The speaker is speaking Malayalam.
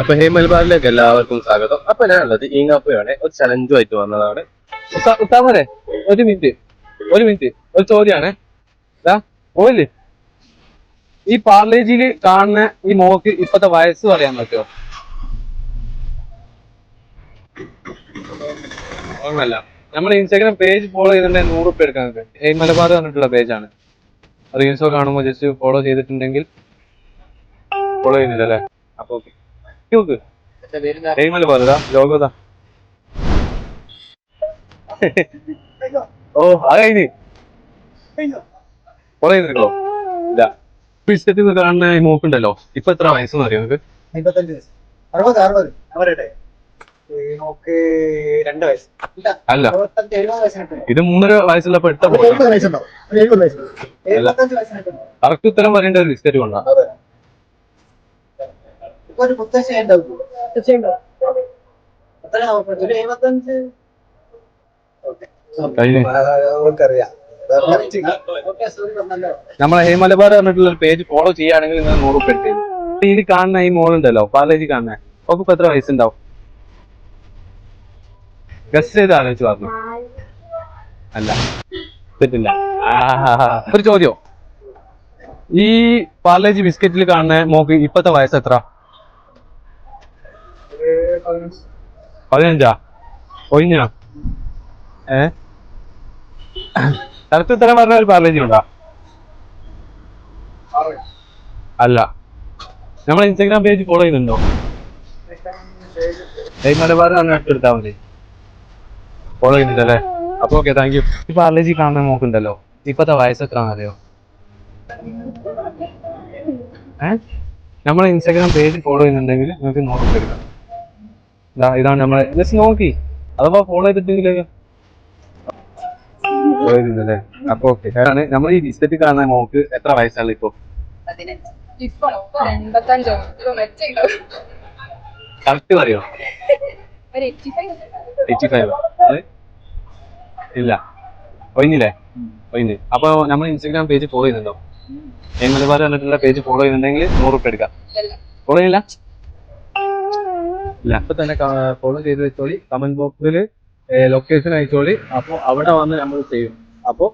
അപ്പൊ ഹേ മലബാറിലേക്ക് എല്ലാവർക്കും സ്വാഗതം. അപ്പൊ ഞാനുള്ളത് ഈങ്ങാപ്പുഴയാണ്. ഒരു ചലഞ്ചുമായിട്ട് വന്നതാണ്. ഉത്താമരെ ഒരു മിനിറ്റ് ഒരു ചോദ്യമാണ്. ഓയില് ഈ പാർലേജിയില് കാണുന്ന ഈ മോക്ക് ഇപ്പത്തെ വയസ്സ് പറയാൻ പറ്റുമോ? ഓർമ്മല്ല. നമ്മുടെ ഇൻസ്റ്റാഗ്രാം പേജ് ഫോളോ ചെയ്തിട്ടുണ്ടെങ്കിൽ 100 രൂപ എടുക്കാൻ. ഹേ മലബാർ പറഞ്ഞിട്ടുള്ള പേജാണ്. റീൽസോ കാണുമ്പോൾ ജസ്റ്റ് ഫോളോ ചെയ്തിട്ടുണ്ടെങ്കിൽ ഫോളോ ചെയ്യുന്നില്ലല്ലേ? അപ്പൊ ഓക്കെ. മലബാറാ ലോകോതാ. ഓ അത് കഴിഞ്ഞ് ഫോളോ ചെയ്തിട്ടോ? ഇല്ല. ബിസ്ക്കറ്റ് കാണുന്ന മോക്കുണ്ടല്ലോ, ഇപ്പൊ എത്ര വയസ്സെന്ന് അറിയോ നിങ്ങൾക്ക്? 2 വയസ്സ്. അല്ല, ഇത് 3.5 വയസ്സുള്ളപ്പോ എടുത്ത കറക്റ്റ് ഉത്തരം പറയേണ്ട ഒരു ബിസ്ക്കറ്റ് കൊണ്ടാ. നമ്മളെ ഹേ മലബാർ പറഞ്ഞിട്ടുള്ള പേജ് ഫോളോ ചെയ്യുകയാണെങ്കിൽ നിങ്ങൾ 100 രൂപ എടുക്കും. ഇതിൽ കാണുന്ന ഈ മോളുണ്ടല്ലോ, പാർലേജ് കാണുന്ന ഒക്കെ ഇപ്പൊ എത്ര വയസ്സുണ്ടാവും? ഗസ് ചെയ്ത് ആലോചിച്ച് പറഞ്ഞു. അല്ല, പറ്റില്ല. ഒരു ചോദ്യം, ഈ പാർലേജ് ബിസ്ക്കറ്റിൽ കാണുന്ന മോക്ക് ഇപ്പത്തെ വയസ്സ് എത്ര? 15. ഒഴിഞ്ഞോ? കറക്റ്റ് ഉത്തരം പറഞ്ഞ ഒരു പാർലേജ് ഉണ്ടോ? അല്ല. നമ്മളെ ഇൻസ്റ്റാഗ്രാം പേജ് ഫോളോ ചെയ്യുന്നുണ്ടോ? മലബാർ എടുത്താൽ മതി. ഫോളോ ചെയ്യുന്നുണ്ടല്ലേ? അപ്പൊ ഓക്കെ, താങ്ക് യു. ഈ പാർലേജി കാണാൻ നോക്കുന്നുണ്ടല്ലോ, ഇപ്പത്തെ വയസ്സ് എത്ര അറിയോ? നമ്മളെ ഇൻസ്റ്റാഗ്രാം പേജ് ഫോളോ ചെയ്യുന്നുണ്ടെങ്കിൽ നിങ്ങൾക്ക് 100 രൂപ എടുക്കാം. ഇതാണ് നമ്മളെ ജസ്റ്റ് നോക്കി, അഥവാ ഫോളോ ചെയ്തിട്ടില്ലേ? അപ്പൊ ഓക്കെ. നമ്മൾ ഈ ബിസ്ക്കറ്റ് കാണാൻ മോക്ക് എത്ര വയസ്സാണ് ഇപ്പൊ? കറക്റ്റ് പറയോ? 85. ഇല്ല, ഒഴിഞ്ഞില്ലേ? ഒഴിഞ്ഞ്. അപ്പൊ നമ്മൾ ഇൻസ്റ്റാഗ്രാം പേജ് ഫോളോ ചെയ്യുന്നുണ്ടോ? മലബാർ പറഞ്ഞിട്ടുള്ള പേജ് ഫോളോ ചെയ്യുന്നുണ്ടെങ്കിൽ 100 രൂപ എടുക്കാം. ഫോളോ ചെയ്യില്ല? ഇല്ല. അപ്പൊ തന്നെ ഫോളോ ചെയ്ത് വെച്ചോളി. കമന്റ് ബോക്സിൽ ലൊക്കേഷൻ അയച്ചോളി. അപ്പൊ അവിടെ വന്ന് നമ്മൾ ചെയ്യും. അപ്പൊ